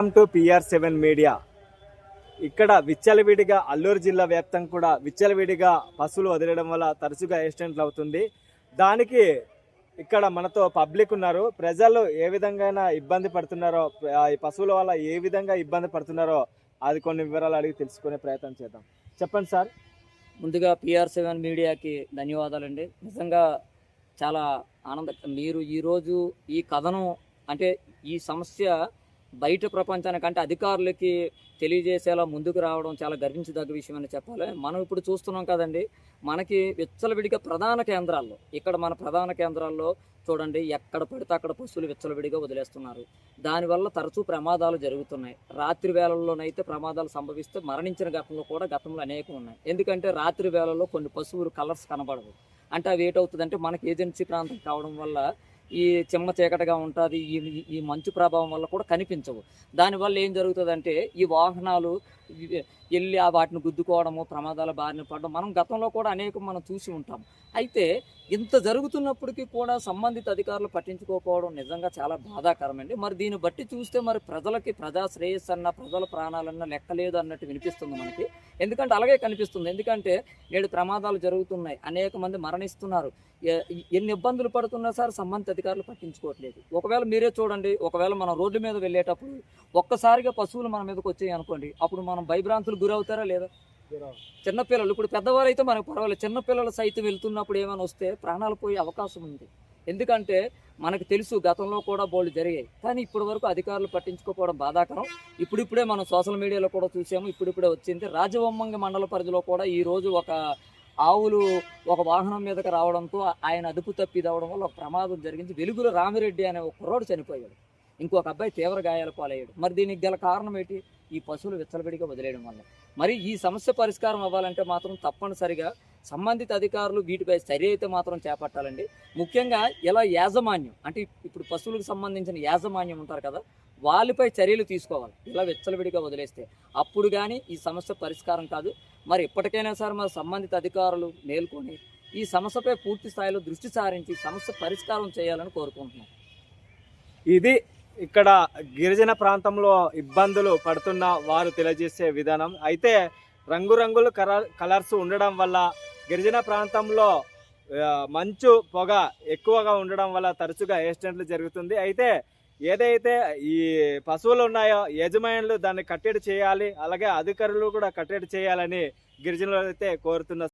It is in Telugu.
Welcome to PR7 media. ఇక్కడ విచ్చలవిడిగా అల్లూరు జిల్లా వ్యాప్తంగా కూడా విచ్చలవిడిగా పశువులు వదిలేయడం వల్ల తరచుగా యాక్సిడెంట్లు అవుతుంది. దానికి ఇక్కడ మనతో పబ్లిక్ ఉన్నారు. ప్రజలు ఏ విధంగా ఇబ్బంది పడుతున్నారో, ఈ పశువుల వల్ల ఏ విధంగా ఇబ్బంది పడుతున్నారో అది కొన్ని వివరాలు అడిగి తెలుసుకునే ప్రయత్నం చేద్దాం. చెప్పండి సార్. ముందుగా PR7 మీడియాకి ధన్యవాదాలండి. నిజంగా చాలా మీరు ఈరోజు ఈ కథనం అంటే ఈ సమస్య బయట ప్రపంచానికంటే అధికారులకి తెలియజేసేలా ముందుకు రావడం చాలా గర్వించదగ్గ విషయం అని చెప్పాలి. మనం ఇప్పుడు చూస్తున్నాం కదండి, మనకి విచ్చలవిడిగా మన ప్రధాన కేంద్రాల్లో చూడండి, ఎక్కడ పడితే అక్కడ పశువులు విచ్చలవిడిగా వదిలేస్తున్నారు. దానివల్ల తరచూ ప్రమాదాలు జరుగుతున్నాయి. రాత్రి వేళల్లోనైతే ప్రమాదాలు సంభవిస్తే మరణించిన గతంలో అనేకం ఉన్నాయి. ఎందుకంటే రాత్రి వేళల్లో కొన్ని పశువులు కలర్స్ కనబడవు. అంటే అవి ఏటవుతుందంటే మనకి ఏజెన్సీ ప్రాంతం కావడం వల్ల ఈ చిమ్మ చీకటిగా ఉంటుంది, ఈ మంచు ప్రభావం వల్ల కూడా కనిపించవు. దానివల్ల ఏం జరుగుతుందంటే ఈ వాహనాలు వెళ్ళి వాటిని గుద్దుకోవడము, ప్రమాదాల బారిన పడడం మనం గతంలో కూడా మనం చూసి ఉంటాం. అయితే ఇంత జరుగుతున్నప్పటికీ కూడా సంబంధిత అధికారులు పట్టించుకోకపోవడం నిజంగా చాలా బాధాకరమండి. మరి దీన్ని బట్టి చూస్తే మరి ప్రజలకి ప్రజా శ్రేయస్సు అన్న, ప్రజల ప్రాణాలన్నా లెక్కలేదు అన్నట్టు వినిపిస్తుంది మనకి. ఎందుకంటే అలాగే కనిపిస్తుంది. ఎందుకంటే నేడు ప్రమాదాలు జరుగుతున్నాయి, అనేక మంది మరణిస్తున్నారు. ఎన్ని ఇబ్బందులు పడుతున్నా సార్ సంబంధిత అధికారులు పట్టించుకోవట్లేదు. ఒకవేళ మీరే చూడండి, ఒకవేళ మనం రోడ్డు మీద వెళ్ళేటప్పుడు ఒక్కసారిగా పశువులు మన మీదకి వచ్చాయి అనుకోండి, అప్పుడు మనం భయభ్రాంతులు గురవుతారా లేదా? చిన్నపిల్లలు, ఇప్పుడు పెద్దవారు అయితే మనకు పర్వాలేదు, చిన్నపిల్లలు సైతం వెళ్తున్నప్పుడు ఏమైనా వస్తే ప్రాణాలు పోయే అవకాశం ఉంది. ఎందుకంటే మనకు తెలుసు గతంలో కూడా బోల్డ్ జరిగాయి, కానీ ఇప్పటి వరకు అధికారులు పట్టించుకోకపోవడం బాధాకరం. ఇప్పుడిప్పుడే మనం సోషల్ మీడియాలో కూడా చూసాము, ఇప్పుడిప్పుడే వచ్చింది. రాజవొమ్మంగి మండల పరిధిలో కూడా ఈరోజు ఆవులు ఒక వాహనం మీదకి రావడంతో ఆయన అదుపు తప్పిదవడం వల్ల ఒక ప్రమాదం జరిగింది. వెలుగుల రామిరెడ్డి అనే ఒక కుర్రోడు చనిపోయాడు, ఇంకొక అబ్బాయి తీవ్ర గాయాల పాలయ్యాడు. మరి దీనికి గల కారణం ఏంటి? ఈ పశువులు విచ్చలవిడిగా వదిలేయడం వల్ల. మరి ఈ సమస్య పరిష్కారం అవ్వాలంటే మాత్రం తప్పనిసరిగా సంబంధిత అధికారులు వీటిపై చర్య అయితే మాత్రం చేపట్టాలండి. ముఖ్యంగా ఇలా యాజమాన్యం అంటే ఇప్పుడు పశువులకు సంబంధించిన యాజమాన్యం ఉంటారు కదా, వాళ్ళపై చర్యలు తీసుకోవాలి. ఇలా విచ్చలవిడిగా వదిలేస్తే అప్పుడు కానీ ఈ సమస్య పరిష్కారం కాదు. మరి ఎప్పటికైనా సరే మరి సంబంధిత అధికారులు మేల్కొని ఈ సమస్యపై పూర్తి స్థాయిలో దృష్టి సారించి సమస్య పరిష్కారం చేయాలని కోరుకుంటున్నాం. ఇది ఇక్కడ గిరిజన ప్రాంతంలో ఇబ్బందులు పడుతున్న వారు తెలియజేసే విధానం. అయితే రంగురంగుల కలర్స్ ఉండడం వల్ల గిరిజన ప్రాంతంలో మంచు పొగ ఎక్కువగా ఉండడం వల్ల తరచుగా యాక్సిడెంట్లు జరుగుతుంది. అయితే ఏదైతే ఈ పశువులు ఉన్నాయో యజమానులు దాన్ని కట్టడి చేయాలి, అలాగే అధికారులు కూడా కట్టడి చేయాలని గిరిజనులు అయితే కోరుతున్నారు.